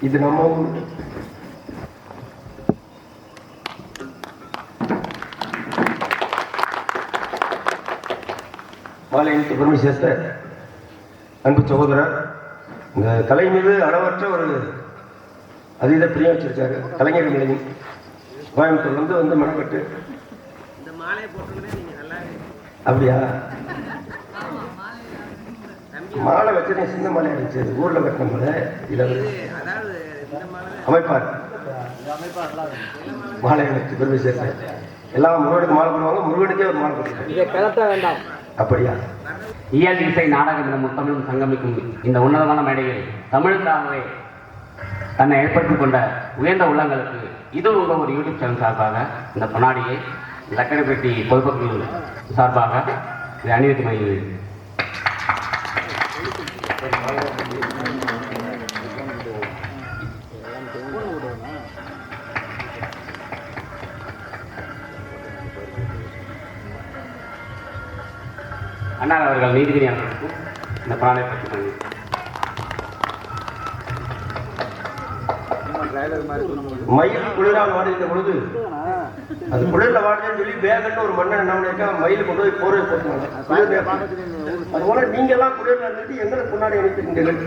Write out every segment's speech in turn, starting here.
இது நம்ம ஊர். மாலையணிக்கு பெருமை சேர்த்த அன்பு சகோதரர், இந்த கலை மீது அளவற்ற ஒரு அதீத பிரியம் வச்சிருக்காரு. கலைஞர் நிலையம் கோயம்புத்தூர்லேருந்து வந்து மனப்பட்டு அப்படியா மாலை வச்சு சின்ன மாலை அடிச்சு ஊரில் கட்டின இதில் அமைப்பார் மாலை வச்சு பெருமை சேர்த்தேன். எல்லாம் முருகனுக்கு மாலை பண்ணுவாங்க, முருகனுக்கே ஒரு மாலை போட்டு வேண்டாம். அப்படியா? இயல் இசை நாடகம் இந்த முத்தமிழும் சங்கமிக்கும் இந்த உன்னதமான மேடையில் தமிழுக்காகவே தன்னை ஏற்படுத்திக் கொண்ட உயர்ந்த உள்ளங்களுக்கு இது உங்கள் ஒரு யூடியூப் சேனல் சார்பாக இந்த பொன்னாடியை லக்கடிப்பட்டி பொதுப்பொருள் சார்பாக இதை அணிவித்து மகிழ்கிறேன். அண்ணா அவர்கள் நீதிபதி அவர்களுக்கும் இந்த பிராணை பற்றி மயில் குளிரால் வாடுகின்ற பொழுது அது குளிர்ல வாடுதுன்னு சொல்லி வேகன்னு ஒரு மண்ணை என்ன பண்ணிருக்கா, மயில் கொண்டு போய் போர்வை போட்டுனாங்க. அதுபோல நீங்க எல்லாம் குளிர்ல இருந்துட்டு எங்களுக்கு முன்னாடி அனுப்பிட்டீர்கள்.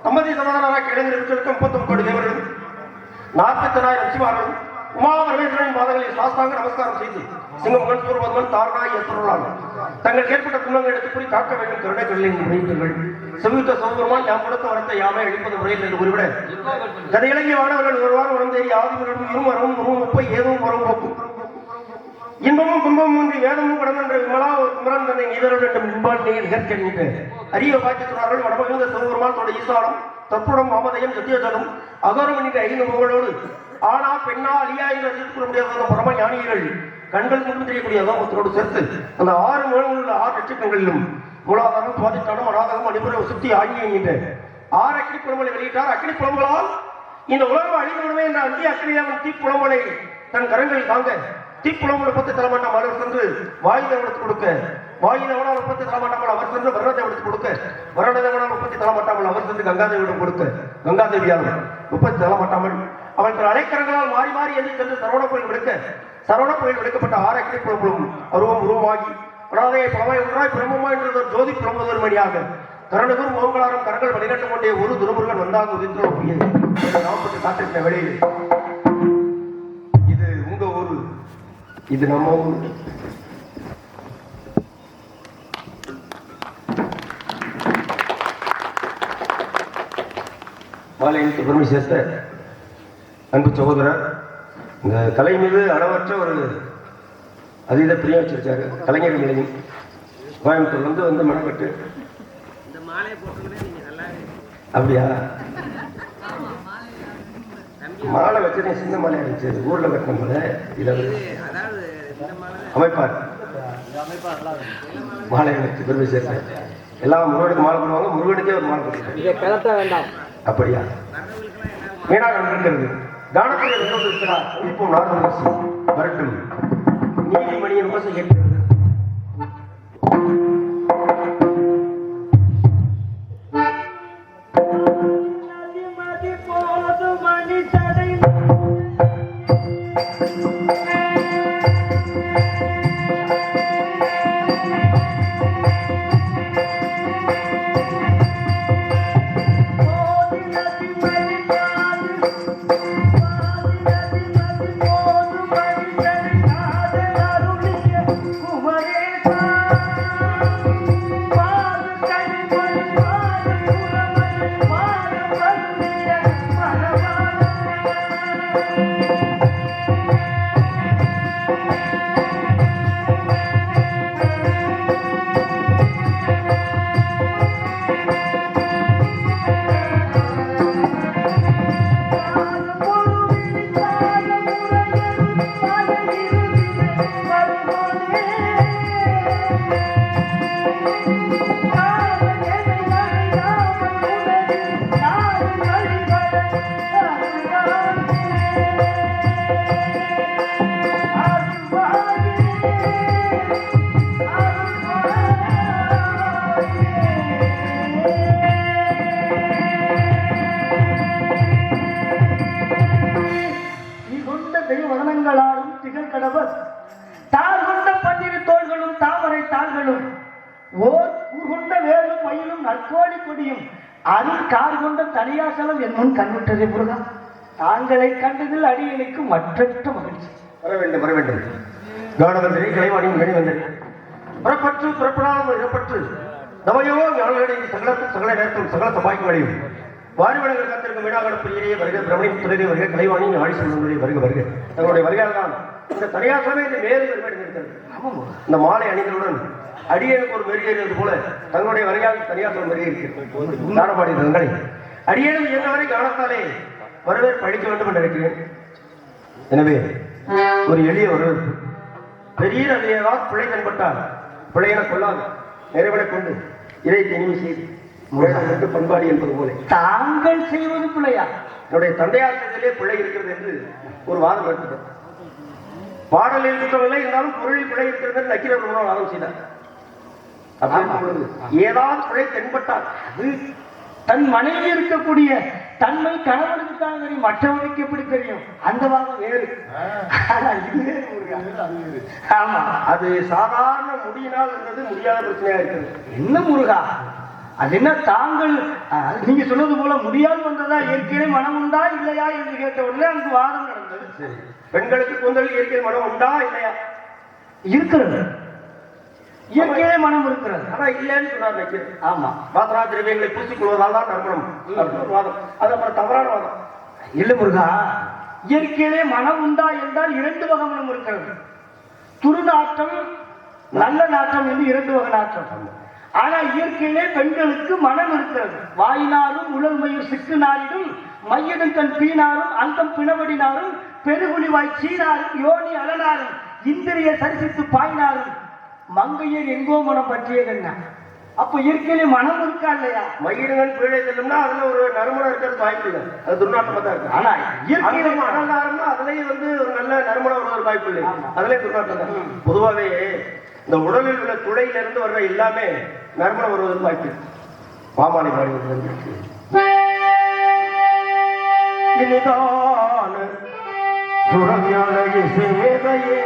தம்பதி சமாதான இளைஞர்களுக்கு 39 கோடி தேவர்களும் 40,000 சிவார்களும் உமாபரமேஸ்வரன் பாதங்களில் சாஸ்தாங்க நமஸ்காரம் செய்து சிங்கமகன் சூரபத்மன் தாரகாய் ஏற்றுள்ளார். தங்கள் ஏற்பட்ட துன்பங்கள் எடுத்து கூறி காக்க வேண்டும் கருணைகளின் முறையீர்கள் செவித்த சௌகரமாய் யாம் கொடுத்த வரத்தை யாமே அளிப்பது முறையில் என்று குறிவிட கதை இலங்கிய மாணவர்கள் ஒருவாறு உரம் தேறி ஆதிபர்களும் இருமரவும் உருவப்பை ஏதும் உறவு போக்கும் இன்பமும் துன்பமும் இன்றி வேதமும் கடந்த விமலா குமரன் தன்னை நீதர்கள் என்ற முன்பால் நீர் கேட்கின்ற அரிய பாக்கியத்துறார்கள் வடமகிழ்ந்த சௌகரமால் தோட ஈசாலம் தற்புடம் மாமதயம் சத்தியதனும் அகோரம் என்ற 5 முகங்களோடு ஆனா பெண்ணா அலியா என்று அறிவித்துக் கொள்ள முடியாத பரம ஞானிகள் கண்கள் முன்பு தெரியக்கூடிய அகோமத்தோடு சேர்த்து அந்த 6 முகங்களில் உள்ள 6 நட்சத்திரங்களிலும் மூலாதாரம் சுவாதிஷ்டானம் அநாதகம் அடிபுற சுத்தி ஆகிய என்கின்ற 6 அக்னி புலம்பலை வெளியிட்டார். அக்னி புலம்பலால் இந்த உலகம் அழிவுமே என்ற அந்நிய அக்னியாவின் தீப்புலம்பலை தன் கரங்களில் தாங்க தீப்புலம்பு 10 தலைமாட்டாம் அவர் சென்று வாயுதை எடுத்துக் கொடுக்க வாயுதேவனால் 30 தலைமாட்டாமல் அவர் சென்று வருணத்தை எடுத்துக் கொடுக்க வருணதேவனால் 30 தலைமாட்டாமல் அவர் சென்று கங்காதேவியிடம் கொடுக்க கங்காதேவியால் 30 தலைமாட்டாமல் அவள் தன் அலைக்கரங்களால் மாறி மாறி எண்ணி சென்று சரவணப்பயில் விடுக்கப்பட்ட 6 அக்னி புலம்பும் அருவம் உருவமாகி அனாதையை பலவாய் ஒன்றாய் பிரம்மமா என்ற ஜோதி புலம்புதல் மணியாக கரணகுர் மோகங்களாரும் கரங்கள் வழிநட்டு கொண்டே ஒரு துருமுருகன் வந்தாக உதிர்த்து நாற்பட்டு காத்திருந்த வேளையில் இது உங்க ஊரு, இது நம்ம ஊரு. மாலைக்கு பெருமை சேர்த்த அன்பு சகோதரர், இந்த கலை மீது அளவற்ற ஒரு அதீத பிரியம் வச்சிருக்காரு. கலைஞர் நிலையம் கோயம்புத்தூர்ல வந்து மனப்பட்டு அப்படியா மாலை வச்சு சின்ன மாலை அடிச்சு ஊர்ல கட்டின மாலை இதை அமைப்பார் மாலை வச்சு பெருமை சேர்த்தேன். எல்லாம் முருகனுக்கு மாலை பண்ணுவாங்க, முருகனுக்கே ஒரு மாலை போட்டு வேண்டாம். அப்படியா மீனாக இருக்கிறது கானத்தில் இருக்கிறார். இப்போ நாடு வரட்டும் நீதிமணியின் விமர்சனம் கேட்கிறது. தாங்களும் ஓர் கூர்கொண்ட வேலும் மயிலும் நற்கோடி கொடியும் அதில் கார் கொண்ட தனியாசலம் என் முன் கண்ணுற்றதே முருகா. தாங்களை கண்டதில் அடியனுக்கு மற்றற்ற மகிழ்ச்சி. வர வேண்டும் வர வேண்டும். கவனவந்தரே, கலைவாணியும் வெளிவந்தரே, புறப்பற்று புறப்படாமல் இடப்பற்று நவையோ ஞானங்களின் சகலத்தும் சகல நேரத்தும் சகல சபாய்க்கு வழியும் வாரிவளங்கள் காத்திருக்கும் வீணாகட பிரியரே வருக, பிரமணின் துறையே வருக, கலைவாணி ஆடி சொல்லுடைய வருக வருக. தங்களுடைய வருகையால் தான் இந்த தனியாசமே இந்த வேறு பெருமையாக இருக்கிறது. இந்த மாலை அணிகளுடன் அடியனுக்கு ஒரு மெருகேறியது போல தங்களுடைய வருகையால் தனியாசம் மெருகே இருக்கிறது. நாடபாடி தங்களை அடியனும் இயன்றவரை கவனத்தாலே வரவேற்பு அளிக்க வேண்டும் என்று நினைக்கிறேன். எனவே ஒரு எளிய வரவேற்பு. பெரிய அதையேதான் பிழை தென்பட்டால் பிழையென கொள்ளாது நிறைவனை கொண்டு இதை இனிமை செய்து பண்பாடு என்பது போல தாங்கள் செய்வது பிள்ளையா? என்னுடைய தந்தையாசிரியத்திலே பிழை இருக்கிறது என்று ஒரு வாதம் ஏற்பட்டது. பாடலில் குற்றமில்லை இருந்தாலும் பொருளில் பிழை இருக்கிறது என்று நக்கீரர் பெருமாள் வாதம் செய்தார். ஏதாவது பிழை தென்பட்டால் அது தன் மனைவி இருக்கக்கூடிய தன்மை கணவனுக்கு தான் தெரியும், மற்றவனுக்கு எப்படி தெரியும்? அந்த வாதம் வேறு. ஆமா, அது சாதாரண முடியினால் இருந்தது முடியாத பிரச்சனையா இருக்கிறது. என்ன முருகா, அது என்ன தாங்கள் நீங்க சொன்னது போல முடியாது வந்ததா? இயற்கையிலே மனம் உண்டா இல்லையா என்று கேட்ட உடனே அங்கு வாதம் நடந்தது. பெண்களுக்கு கூந்தல் இயற்கையில் மனம் உண்டா இல்லையா? இருக்கிறது, இயற்கையிலே மனம் இருக்கிறது. ஆனா இல்லைன்னு சொன்னார் நக்கீரர். ஆமா, வாசனா திரவியங்களை பூசிக் கொள்வதால் தான் நறுமணம் வாதம். அது அப்புறம் தவறான வாதம். இல்ல முருகா, இயற்கையிலே மனம் உண்டா என்றால் இரண்டு வகை மனம் இருக்கிறது. துருநாற்றம், நல்ல நாற்றம் என்று இரண்டு வகை நாற்றம். ஆனா இயற்கையிலே பெண்களுக்கு மனம் இருக்கிறது. வாயினாரும் உடல் மயிர் சிக்கு நாரிடும், மையடும் தன் பீனாரும், அந்தம் பிணவடினாரும், பெருகுழிவாய் சீனாரும், யோனி அலனாரும், இந்திரிய சரிசித்து பாயினாரும், மங்கையர் எங்கோ மனம் பற்றியது என்ன? அப்ப இயற்கையிலே மனம் இருக்கா இல்லையா? மயிடுகள் பீழை செல்லும்னா அதுல ஒரு நறுமணம் இருக்கிறது வாய்ப்பு இல்லை, அது துர்நாற்றமா தான் இருக்கு. ஆனா இயற்கையிலே அலங்காரம்னா அதுலயும் ஒரு நல்ல நறுமணம் வருவதற்கு வாய்ப்பு இல்லை, அதுலயும் துர்நாற்றம் தான். பொதுவாகவே இந்த உடலில் உள்ள துளையிலிருந்து வர்ற எல்லாமே நறுமணம் வருவதற்கு வாய்ப்பு இல்லை. பாமாலை பாடி வருவது இனிதான சுரஞான இசைவேதையே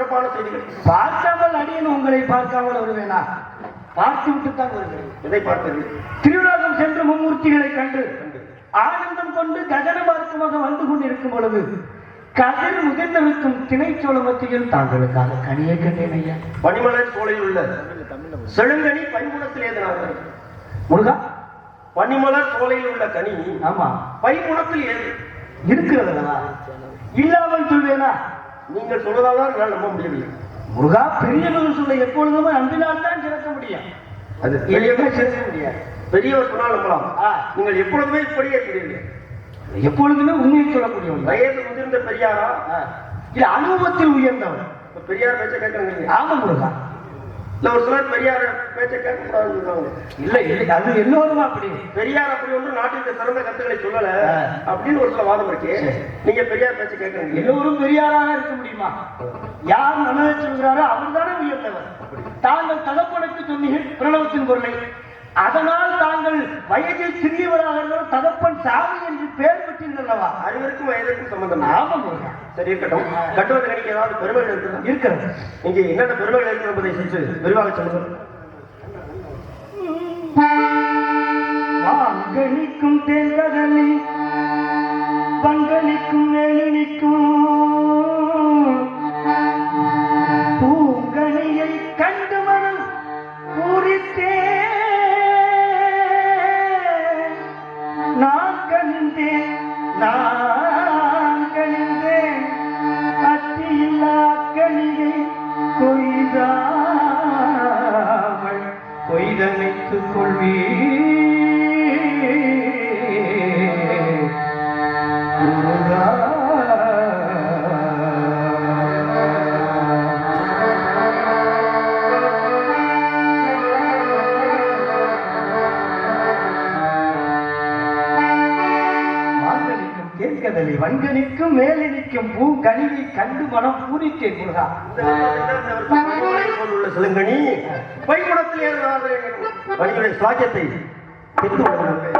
சிறப்பான செய்திகள். பார்க்காமல் அடியேன் உங்களை பார்க்காமல் வருவேனா? பார்த்து விட்டுத்தான் வருகிறேன். எதை பார்த்தது? திருவிழாகம் சென்று மும்மூர்த்திகளை கண்டு ஆனந்தம் கொண்டு ககன மார்க்கமாக வந்து கொண்டிருக்கும் பொழுது கதிர் முதிர்ந்திருக்கும் திணைச்சோள மத்தியில் தாங்களுக்காக கனியை கண்டேன் ஐயா. பனிமலர் சோலையில் உள்ள செழுங்கனி பைமுனத்தில் ஏதனாக முருகா, பனிமலர் சோலையில் உள்ள கனி ஆமா பைமுனத்தில் ஏது இருக்கிறதா? இல்லாமல் சொல்வேனா? நீங்கள் சொல்வதால் தான் என்னால் நம்ப முடியவில்லை. முருகா, பெரியவர்கள் சொல்ல எப்பொழுதுமே அன்பினால் தான் சிறக்க முடியும். அது சிறக்க முடியாது. பெரியவர் சொன்னால் நம்பலாம். நீங்கள் எப்பொழுதுமே இப்படியே சொல்லுவீர்கள். எப்பொழுதுமே உண்மையை சொல்லக்கூடியவன். வயது முதிர்ந்த பெரியாரா இல்ல அனுபவத்தில் உயர்ந்தவன்? பெரியார் பேச்ச கேட்கறீங்க? ஆமா முருகா. இல்ல ஒரு சிலர் பெரியார் பேச்ச கேட்க கூடாதுன்னு சொல்றாங்க. இல்ல இல்லை, அது எல்லோரும் அப்படி. பெரியார் அப்படி ஒன்று நாட்டுக்கு சிறந்த கருத்துக்களை சொல்லல அப்படின்னு ஒரு சில வாதம் இருக்கு. நீங்க பெரியார் பேச்ச கேட்கறீங்க. எல்லோரும் பெரியாராக இருக்க முடியுமா? யார் நல்லதை சொல்கிறாரோ அவர் தானே உயர்ந்தவர். தாங்கள் தகப்பனுக்கு சொன்னீர்கள் பிரணவத்தின் பொருளை. அதனால் தாங்கள் வயதில் சிறியவராக இருந்தால் தகப்பன் சாமி என்று பெயர் பெற்றீர்கள் அல்லவா? அறிவிற்கும் வயதிற்கும் சம்பந்தம். ஆமாம் முருகா. சரி இருக்கட்டும். கட்டுவது கணிக்கு ஏதாவது பெருமைகள் இருக்கிறதா? இருக்கிறது. இங்கே என்னென்ன பெருமைகள் இருக்கிறது என்பதை சற்று விரிவாக சொல்லுங்கள். வாங்கனிக்கும் தேர்தலி பங்களிக்கும் எழுநிக்கும் பூங்கனியை கண்டு மனம் பூரித்தே நான் கணிந்தேன் அத்தியில்லா கனியை கொய்தாமல் கொய்தமைத்துக் கொள்வே வன்கனிக்கும் மேலே நிற்கும் பூ கனியை கண்டு மனம் பூரித்தே முருகா. உள்ள சிலங்கனி பைமுனத்தில் ஏறுவதாக பணியுடைய சாக்கியத்தை பெற்று வருகிறார்கள்.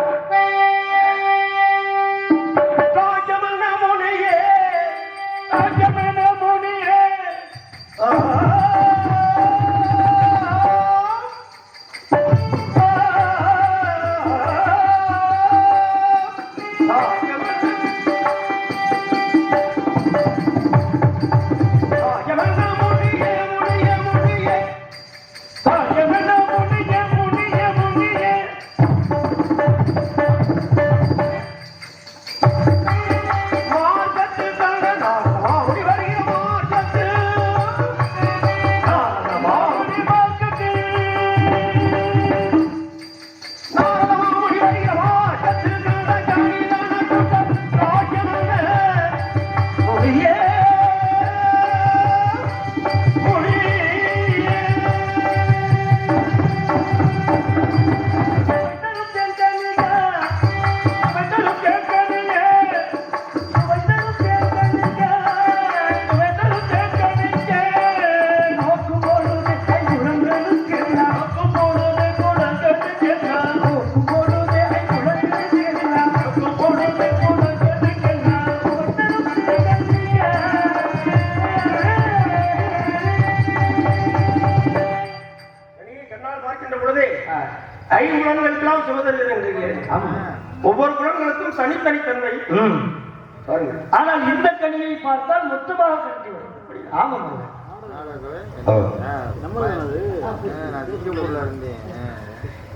ஐம்புலன்களுக்கெல்லாம் சுபதரிசனம் என்கிறீர்கள். ஒவ்வொரு புலன்களுக்கும் தனித்தனி தன்மை. ஆனால் இந்த கனியை பார்த்தால் மொத்தமாக கட்டி வரும். ஆமாம்.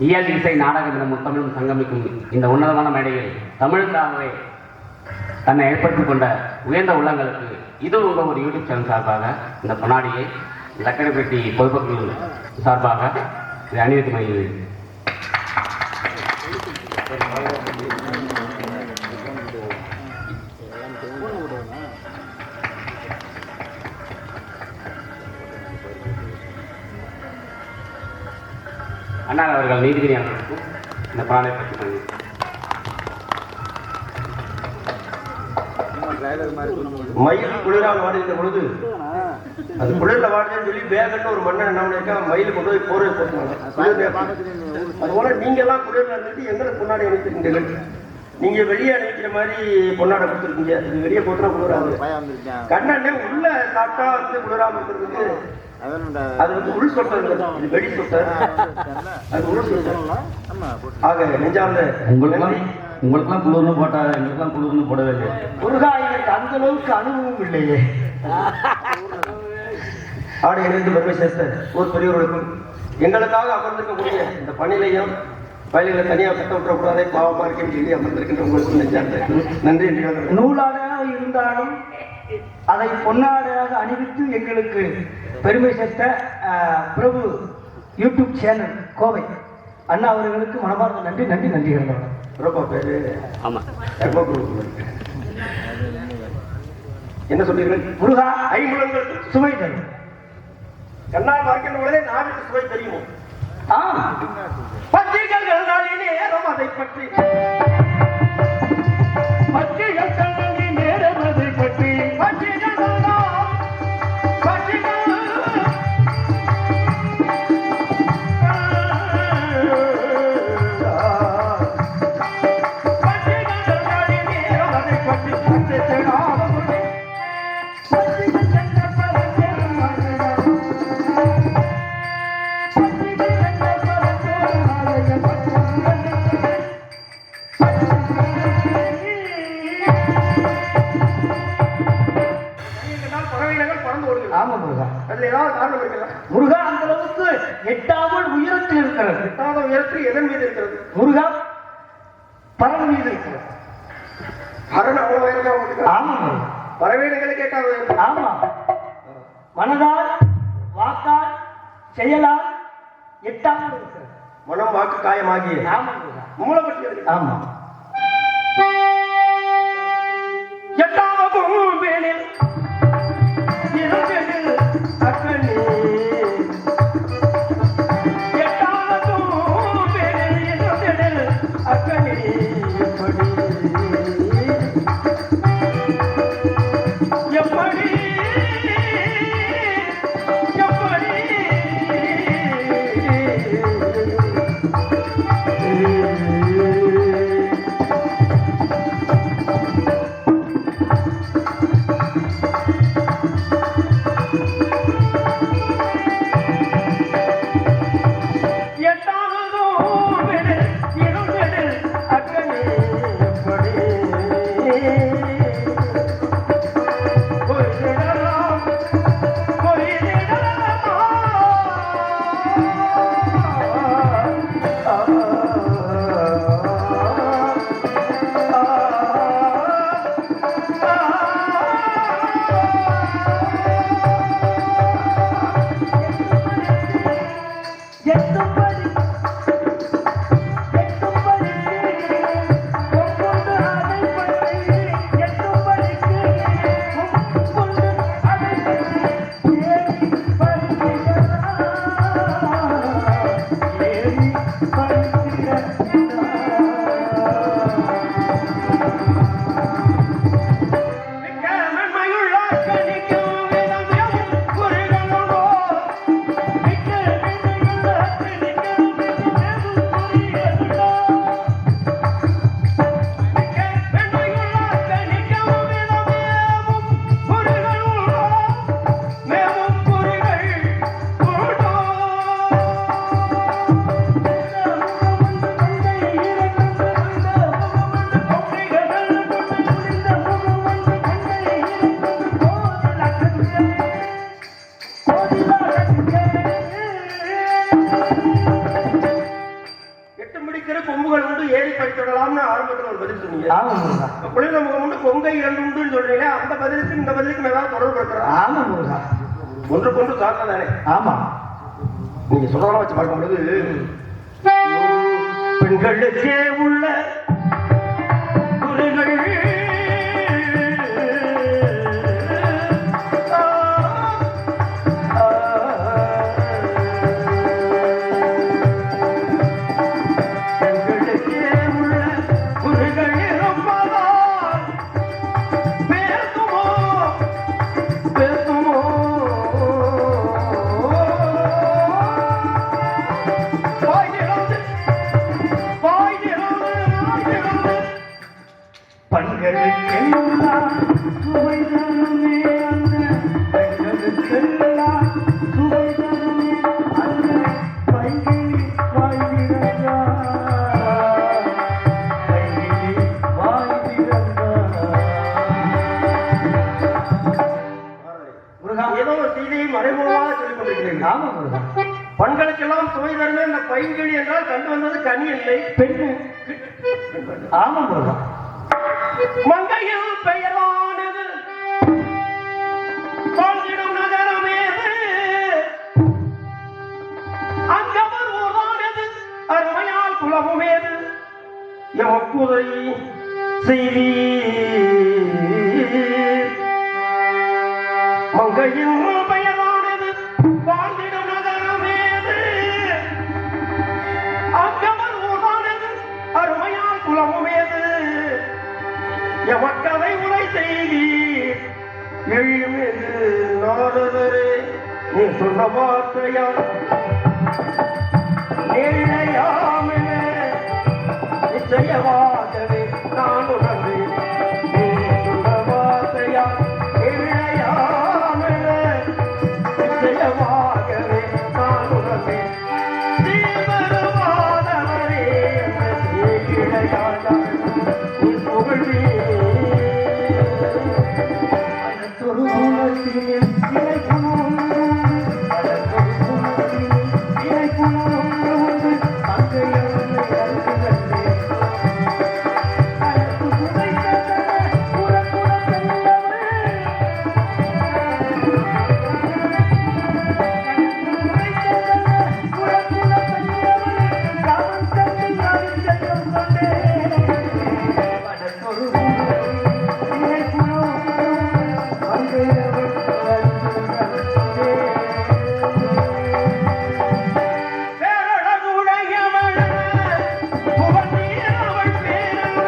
இயல் இசை நாடகம் என முத்தமிழும் சங்கமிக்கும் இந்த உன்னதமான மேடையில் தமிழுக்காகவே தன்னை ஏற்படுத்திக் கொண்ட உயர்ந்த உள்ளங்களுக்கு இது உங்கள் ஒரு யூடியூப் சேனல் சார்பாக இந்த பொன்னாடியை லக்கணப்பேட்டி பொதுமக்கள் சார்பாக இதை அணிவித்து மகிழ்கிறேன். அண்ணா அவர்கள் நீதிபதி அவர்களுக்கும் இந்த பாடலை பற்றி மயில் குளிரால் வாடுகின்ற பொழுது அது குளிர்ல வாடுதுன்னு சொல்லி வேகன்னு ஒரு மன்னன் என்ன பண்ணிருக்கான், மயில் கொண்டு போய் போர்வை போட்டுனாங்க. அதுபோல நீங்க எல்லாம் குளிர்ல இருந்துட்டு எங்களுக்கு முன்னாடி அனுப்பிச்சிருக்கீர்கள். நீங்க வெளியே அனுப்பிக்கிற மாதிரி பொன்னாடை கொடுத்துருக்கீங்க. இது வெளியே போட்டுனா குளிராது. கண்ணாண்டே உள்ள சாப்பிட்டா வந்து குளிராம இருக்கிறதுக்கு அது வந்து உள் சொட்டர், இது வெளி சொட்டர், அது உள் சொட்டர். ஆக நெஞ்சார்ந்த உங்களுக்கெல்லாம் குளிர்னு போட்டா எங்களுக்கெல்லாம் குளிர்னு போடவே இல்லையா? முருகா, எனக்கு அந்த அளவுக்கு அனுபவம் இல்லையே. ஆடை இணைந்து பெருமை சேர்த்த ஒரு பெரியவர்களுக்கும் எங்களுக்காக அமர்ந்திருக்கக்கூடிய இந்த பணியிலையும் வயல்களை தனியாக கட்ட விட்டுறக்கூடாதே, பாவமா இருக்கேன்னு சொல்லி அமர்ந்திருக்கின்ற உங்களுக்கு நெஞ்சார்ந்த நன்றி. நூலாடையாக இருந்தாலும் அதை பொன்னாடையாக அணிவித்து எங்களுக்கு பெருமை சேர்த்த பிரபு யூடியூப் சேனல் கோவை அண்ணா அவர்களுக்கு மனமார்ந்த நன்றி நன்றி நன்றி. ரொம்ப பேரு ஆமா, என்ன சொல்றீர்கள்? முருகா, ஐம்புலங்கள் சுவை தரும். கண்ணால் பார்க்கின்ற பொழுதே நாவிற்கு சுவை தெரியுமோ? பத்திரிகள் நேரம் அதை பற்றி நேரம் அதை பற்றி முருகா, அந்த அளவுக்கு எட்டாவது உயரத்தில் இருக்கிறது. எட்டாவது உயரத்தில் எதன் மீது இருக்கிறது? முருகா, பறவை மீது இருக்கிறது. பறவை அவ்வளவு உயரம்? ஆமா, பறவைகளுக்கு எட்டாவது. ஆமா, மனதால் வாக்கால் செயலால் எட்டாவது இருக்கிறது. மனம் வாக்கு காயமாகிய மூலப்பட்டு. ஆமா, எட்டாவது பூமியில் கொங்கை இரண்டு உண்டு சொல்றீங்க. அந்த பதிலுக்கு இந்த பதிலுக்கு ஏதாவது தொடர்பு இருக்கிறா? ஆமா முருகா, ஒன்று கொண்டு சார்ந்த தானே. ஆமா, நீங்க சொல்றதெல்லாம் வச்சு பார்க்கும் பொழுது பெண்களுக்கே உள்ள குறைகள் எல்லாம் சுவை தருமே அந்த பெண்களுக்கெல்லாம் சுவை தருமே அந்த பைங்கிலி வாய் திறந்தா பைங்கிலி வாய் திறந்தா. முருகா, ஏதோ ஒரு செய்தியை மறைமுகமாக சொல்லிக் கொண்டிருக்கிறீர்கள். ஆமா முருகா, பண்களுக்கெல்லாம் சுவை தருமே இந்த பைங்கிழி என்றால் கண்டு வந்தது கனி இல்லை பெண்ணு. ஆமா முருகா, மங்கையில் பெயரானது வாழ்ந்திடும் நகரமேது அங்கவர் ஊரானது அருமையால் குலமுமேது எமக்குதை செய்தி மங்கையில் பெயரானது வாழ்ந்திடும் நகரமேது அங்கவர் ஊரானது அருமையால் குலமுமேது எமக்கதை உரை செய்தி எழுமிது நாரதரே நீ சொன்ன வார்த்தையா நேழையாமென நிச்சயமாகவே நான் உணர்ந்தேன். நீ சொன்ன வார்த்தையா நேழையாமென நிச்சயமாகவே நான் உணர்ந்தேன். தீவிரவாதவரே இளையாயா நீ புகழ்வே ஒரு குணத்தினில் இலை குணம் இலை குணம் தங்கையோடு அருகிலே அதற்கு புதைத்ததே புறக்குணத்தல்லவே பேரழகுடையவள் புகழ்ந்தீரவள் பேரல்ல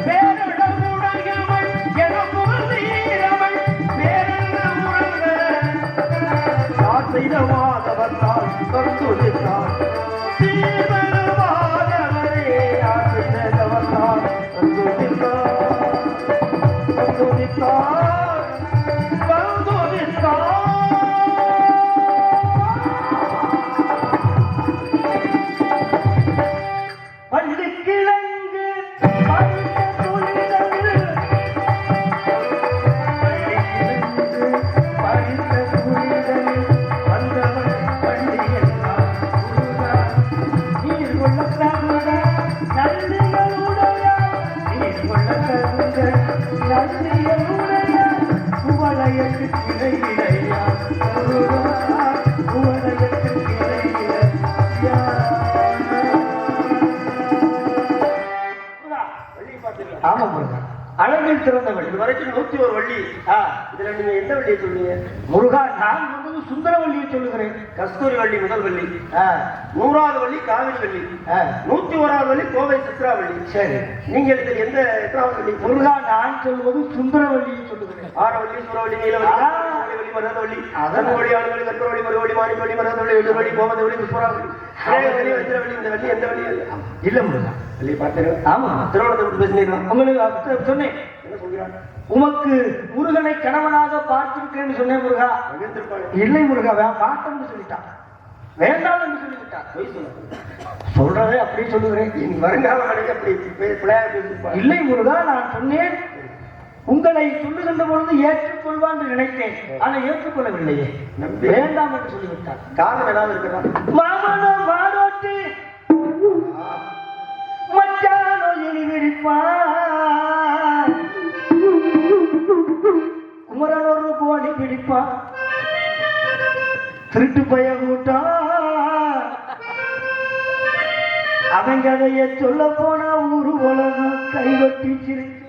பேரழகுடையவள் என புகழ்ந்தீரவள் பேரல்ல உறங்க யார் செய்த மாதவத்தால் கருத்துரைத்தார் தீவிரவாதவரே யார் செய்தவத்தால் பள்ளிக்கிழங்கு பறித்த துளிதனில் பறித்த துளிதனில் வந்தவன் பள்ளியெல்லாம் நீர் கொள்ள தகுந்த நன்றிகளுடைய நீர் கொள்ள தகுந்த நன்றிகளுடைய குவளையத்து கிளையிலையா குவளையத்து கிளையிலையா. வள்ளி பார்த்தீங்களா? ஆமா முருகா, அழகில் சிறந்தவள். இது வரைக்கும் 101 வள்ளி. இதுல நீங்க எந்த வள்ளியை சொன்னீங்க? முருகா, நான் வந்து சுந்தரவள்ளியை சொல்லுகிறேன். கஸ்தூரி வள்ளி முதல் வள்ளி, 100வது வள்ளி காவிரி வள்ளி, 101வது வள்ளி கோவை சித்ராவள்ளி. சரி, நீங்கள் இதில் எத்தனாவது வள்ளி? முருகா, நான் சொல்வது சுந்தரவள்ளியை சொல்லுகிறேன். ஆரவள்ளி, சூரவள்ளி, நீலவள்ளி, வள்ளி, மரதவள்ளி, கருவள்ளி, ஆண்வள்ளி, கற்பவள்ளி, மறுவள்ளி, மாணிக்கவள்ளி, மரதவள்ளி, எழுவள்ளி, கோமதவள்ளி, புஷ்பராவள்ளி, வள்ளி, வஞ்சிரவள்ளி. இந்த வள்ளி எந்த வள்ளி? இல்ல முருகா, வள்ளி பார்த்தேன். ஆமா, திருவண்ணத்தை விட்டு பேசினீங்களா? உங்களுக்கு சொன்னேன். என்ன சொல்கிறான்? உமக்கு முருகனை கணவனாக பார்த்திருக்கிறேன்னு சொன்னேன் முருகா. மகிழ்ந்திருப்பாள். இல்லை முருகா, பார்த்தோம்னு சொல்லிட்டான், வேண்டாம் என்று சொல்லிவிட்டான். பொய் சொல்ல சொல்றதே அப்படியே சொல்லுகிறேன். இனி வருங்கால வரைக்கும் அப்படி பிள்ளையாக பேசியிருப்பாள். இல்லை முருகா, நான் சொன்னேன் உங்களை சொல்லுகின்ற பொழுது ஏற்றுக்கொள்வான் என்று நினைத்தேன், ஆனால் ஏற்றுக்கொள்ளவில்லையே, வேண்டாம் என்று சொல்லிவிட்டார். காரணம் ஏதாவது இருக்கிறதா? மாமனம் மாரோட்டி மச்சானோ எலி பிடிப்பான், குமரன் ஒரு கோழி பிடிப்பான், திருட்டு பய கூட்டான், அவன் கதையை சொல்ல போனா ஊரு உலகம் கைவட்டி சிரிக்கும்.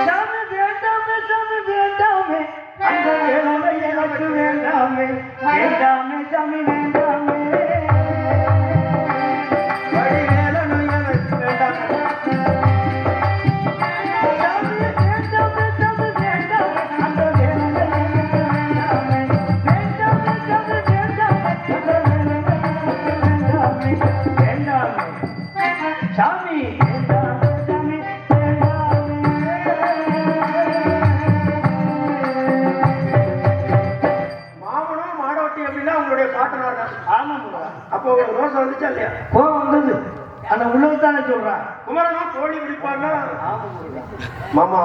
சாமி வேண்டாமே, சாமி வேண்டாமே, அந்த வேலை எனக்கு வேண்டாமே, வேண்டாமே சாமி வேண்டாமே. வடிவேலனும் எனக்கு வேண்டாமே. சாமி வேண்டாமே, சாமி வேண்டாமே, அந்த வேலை எனக்கு வேண்டாமே, வேண்டாமே சாமி வேண்டாமே, அந்த வேலை எனக்கு வேண்டாமே, வேண்டாமே. சாமி வேண்டாமே, சாமி வேண்டாமே. மாமனும் மாடவட்டி அப்படின்னா உங்களுடைய பாட்டனார் தான். ஆமா முருகா. அப்போ உங்களுக்கு ரோசம் வந்துச்சா இல்லையா? கோவம் வந்தது. அந்த உள்ளதானே சொல்றான். குமரனும் கோழி பிடிப்பான்னா ஆமா முருகா. மாமா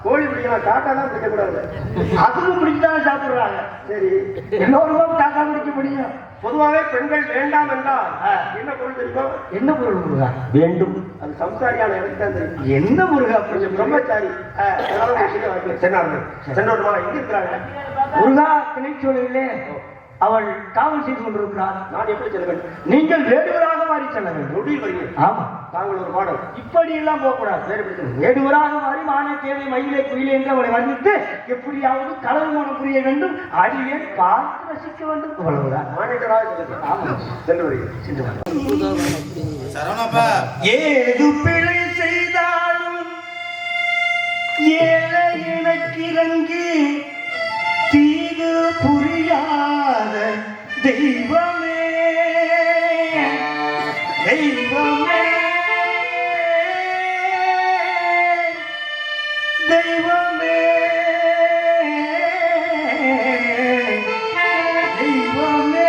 கோழி பிடிக்கலாம், காக்கா தான் பிடிக்கக்கூடாது. அதுவும் பிடிச்சாங்க சாப்பிடுறாங்க. சரி, எல்லோருக்கும் காக்கா பிடிக்க முடியும். பொதுவாகவே பெண்கள் வேண்டாம் என்றால் என்ன பொருள் தெரியுமா? என்ன பொருள் முருகா? வேண்டும். அது சம்சாரியான எனக்கு தான் தெரியும். என்ன முருகா? கொஞ்சம் பிரம்மச்சாரி. சென்றோருமா எங்க இருக்கிறாங்க? முருகா திணைச்சொல்லிலே அவள் காவல் செய்து கொண்டிருக்கிறார். நான் எப்படி செல்ல வேண்டும்? நீங்கள் வேடுவராக மாறி செல்ல வேண்டும். நொடியில் வருகிறேன். ஆமா, தாங்கள் ஒரு பாடல். இப்படி எல்லாம் போகக்கூடாது. வேடுவராக மாறி மான தேவை மயிலே குயிலே என்று அவளை வர்ணித்து எப்படியாவது களவு மனம் புரிய வேண்டும். அடியே பார்த்து ரசிக்க வேண்டும். இவ்வளவுதான். மானிட்டராக சென்று வருகிறேன். ஏது பிழை செய்தாலும் ஏழை எனக்கிறங்கி தீது புரியாத தெய்வமே, தெய்வமே, தெய்வமே, தெய்வமே.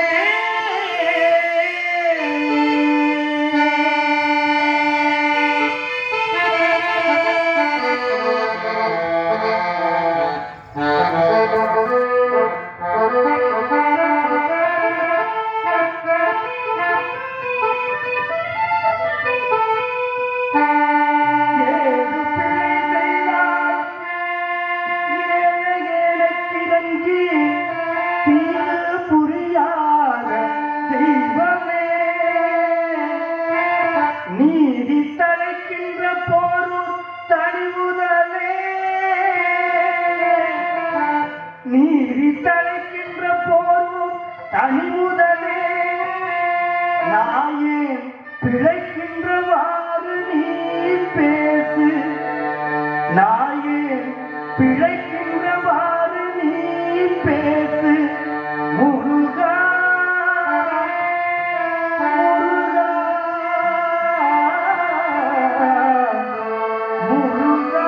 நீதி தலைக்கின்ற போரும் தனிவுதலே, நீதி தலைக்கின்ற போரும் தனிவுதலே, நாயே பிழைக்கின்றவாறு நீ பேசு, நாயே பிழைக்கின்றவாறு நீ பேசு முருகா. முருகா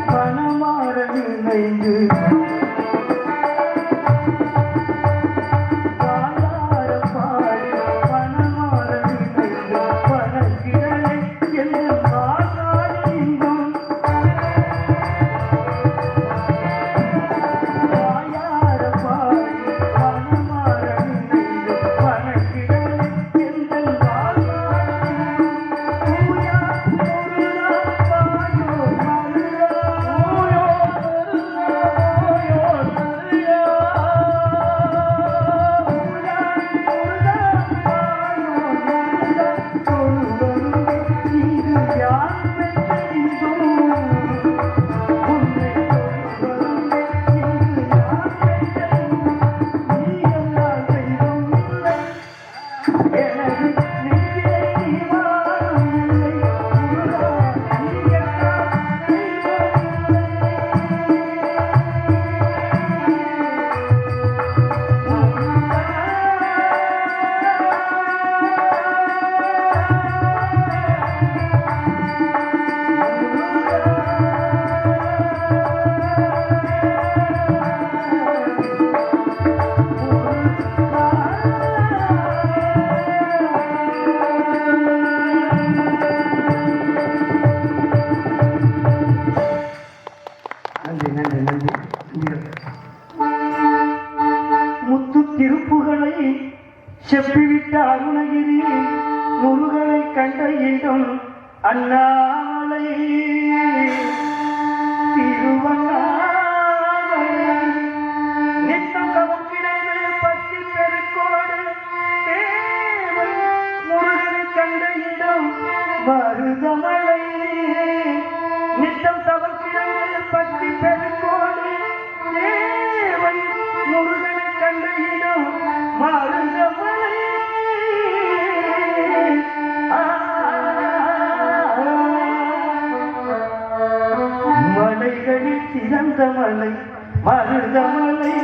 மனமாற நினைந்து பாலார பாடி மனமாற நினைந்து பணக்கிடலை என்று பாலார இன்பம் பாயார பாடி மனமாற நினைந்து பணக்கிடலை என்று பாலார பூயா முருகா பாயோ மருகா ஓயோ ஓயோ மருகா பூயா முருகா பாயோ மருகா சொல்வரும் இங்கு யார் பெற்ற இன்பம் உன்னை சொல்வரும் இங்கு யார் பெற்ற இன்பம் நீ எல்லாம் தெய்வம் இல்லை எனது நெஞ்சிலே நீ வாழும் இல்லை முருகா நீ எல்லாம் நன்றி நன்றி நன்றி முத்து திருப்புகளை செப்பிவிட்ட அருணகிரி முருகனை கண்ட இடம் அண்ணாமலை திருவண்ணாமலை நித்தம் கவக்கிடமே பத்தி பெருக்கோடு தேவன் முருகனை கண்ட இடம் மருதமலை நித்தம் தவக்கிடமே பத்தி பெருக்கோடு தேவன் முருகனை கண்ட இடம் மருதமலை மலைகளில் சிறந்த மலை மருதமலை